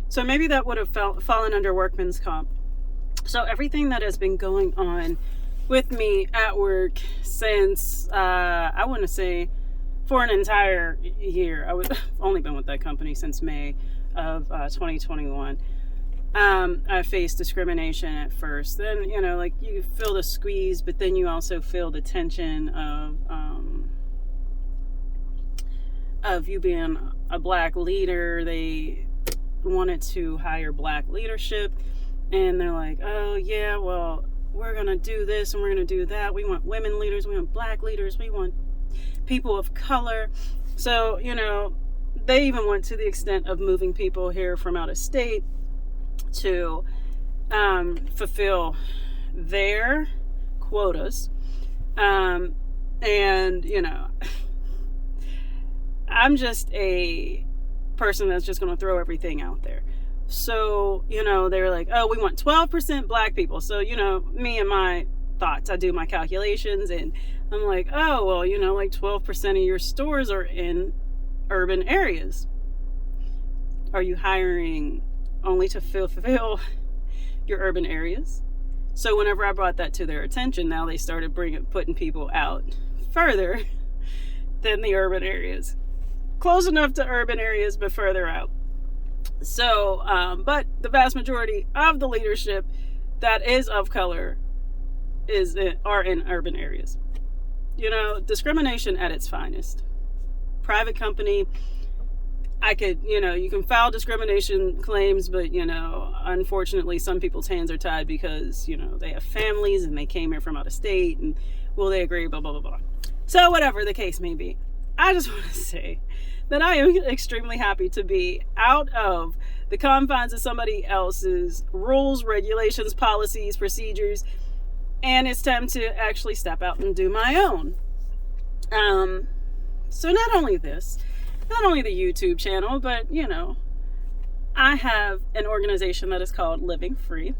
So maybe that would have fallen under workman's comp. So everything that has been going on with me at work since, I want to say, for an entire year. I've only been with that company since May of 2021. I faced discrimination at first. Then, like you feel the squeeze, but then you also feel the tension of you being a black leader. They wanted to hire black leadership, and they're like, oh yeah, well, we're going to do this and we're going to do that. We want women leaders, we want black leaders, we want people of color. So, they even went to the extent of moving people here from out of state to fulfill their quotas. And, I'm just a person that's just going to throw everything out there. So, they're like, oh, we want 12% black people. So, me and my thoughts, I do my calculations, and I'm like, oh, well, like 12% of your stores are in urban areas. Are you hiring only to fulfill your urban areas? So whenever I brought that to their attention, now they started putting people out further than the urban areas. Close enough to urban areas, but further out. So, but the vast majority of the leadership that is of color are in urban areas. Discrimination at its finest. Private company, you can file discrimination claims, but, unfortunately some people's hands are tied because, they have families and they came here from out of state, and will they agree, blah, blah, blah, blah. So whatever the case may be, I just want to say that I am extremely happy to be out of the confines of somebody else's rules, regulations, policies, procedures, and it's time to actually step out and do my own. So not only the YouTube channel, but, I have an organization that is called Living Free,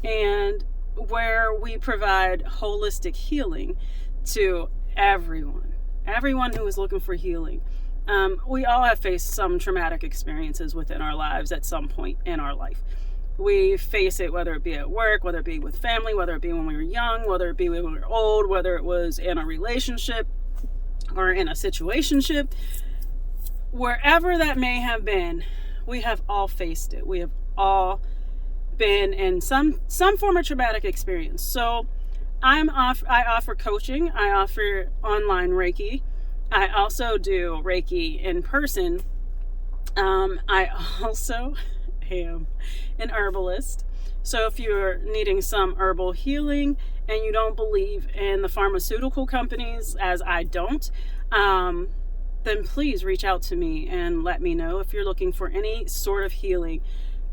and where we provide holistic healing to everyone who is looking for healing. We all have faced some traumatic experiences within our lives at some point in our life. We face it, whether it be at work, whether it be with family, whether it be when we were young, whether it be when we were old, whether it was in a relationship or in a situationship. Wherever that may have been, we have all faced it. We have all been in some form of traumatic experience. So I offer coaching. I offer online Reiki. I also do Reiki in person. I also am an herbalist. So if you're needing some herbal healing and you don't believe in the pharmaceutical companies, as I don't, then please reach out to me and let me know. If you're looking for any sort of healing,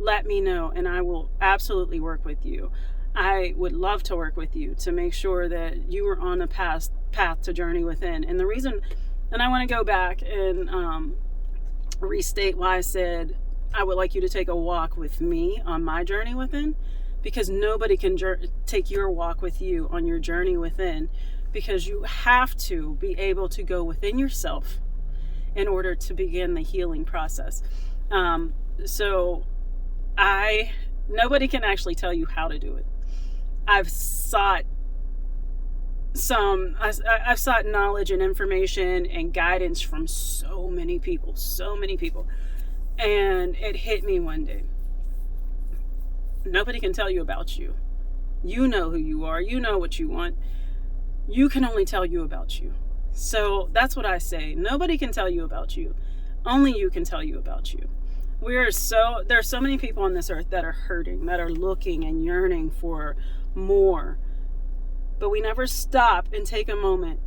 let me know and I will absolutely work with you. I would love to work with you to make sure that you are on a path to journey within. And the reason, and I want to go back and restate why I said I would like you to take a walk with me on my journey within, because nobody can take your walk with you on your journey within, because you have to be able to go within yourself in order to begin the healing process. So nobody can actually tell you how to do it. I've sought knowledge and information and guidance from so many people. And it hit me one day. Nobody can tell you about you. You know who you are. You know what you want. You can only tell you about you. So that's what I say. Nobody can tell you about you. Only you can tell you about you. There are so many people on this earth that are hurting, that are looking and yearning for more. But we never stop and take a moment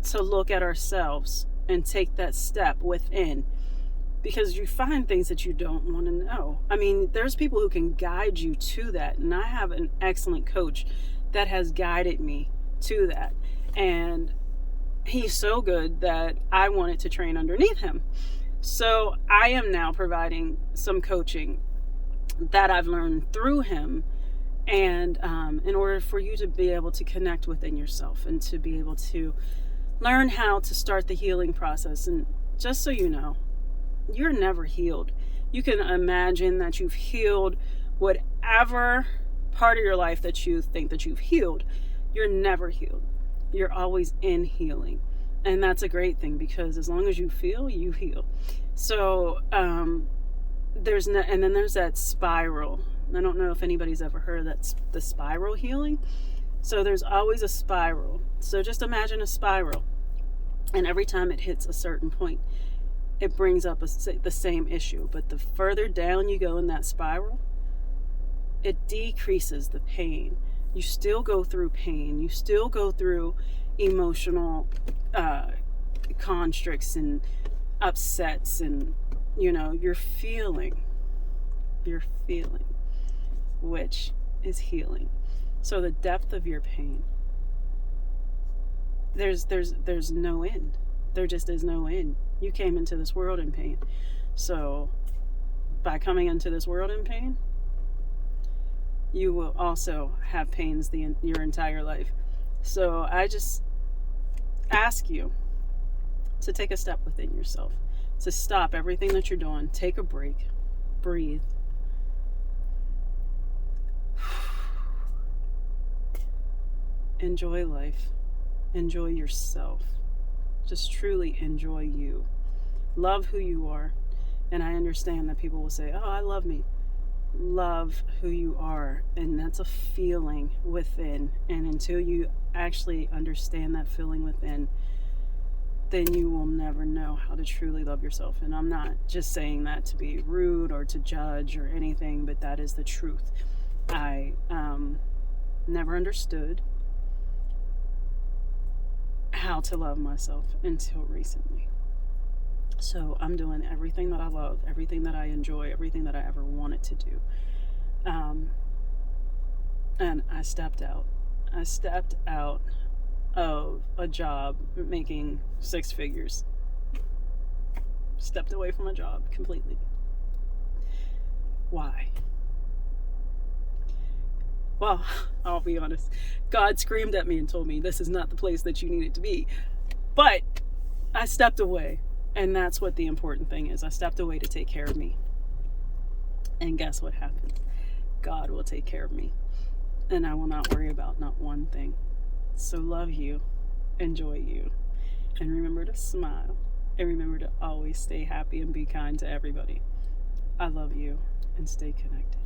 to look at ourselves and take that step within, because you find things that you don't want to know. I mean, there's people who can guide you to that, and I have an excellent coach that has guided me to that, and he's so good that I wanted to train underneath him. So I am now providing some coaching that I've learned through him, and in order for you to be able to connect within yourself and to be able to learn how to start the healing process. And just so you know, you're never healed. You can imagine that you've healed whatever part of your life that you think that you've healed. You're never healed. You're always in healing. And that's a great thing, because as long as you feel, you heal. So and then there's that spiral. I don't know if anybody's ever heard of that, the spiral healing. So there's always a spiral. So just imagine a spiral. And every time it hits a certain point, it brings up the same issue. But the further down you go in that spiral, it decreases the pain. You still go through pain. You still go through emotional constricts and upsets, and you're feeling, which is healing. So the depth of your pain, there's no end. There just is no end. You came into this world in pain. So by coming into this world in pain, you will also have pains your entire life. So I just ask you to take a step within yourself, to stop everything that you're doing, take a break, breathe, enjoy life, enjoy yourself, just truly enjoy you, love who you are. And I understand that people will say, oh, I love me. Love who you are, and that's a feeling within, and until you actually understand that feeling within, then you will never know how to truly love yourself. And I'm not just saying that to be rude or to judge or anything, but that is the truth. I never understood how to love myself until recently. So I'm doing everything that I love, everything that I enjoy, everything that I ever wanted to do. And I stepped out. I stepped out of a job making 6 figures. Stepped away from a job completely. Why? Well, I'll be honest. God screamed at me and told me this is not the place that you needed to be. But I stepped away. And that's what the important thing is. I stepped away to take care of me. And guess what happened? God will take care of me. And I will not worry about not one thing. So love you. Enjoy you. And remember to smile. And remember to always stay happy and be kind to everybody. I love you. And stay connected.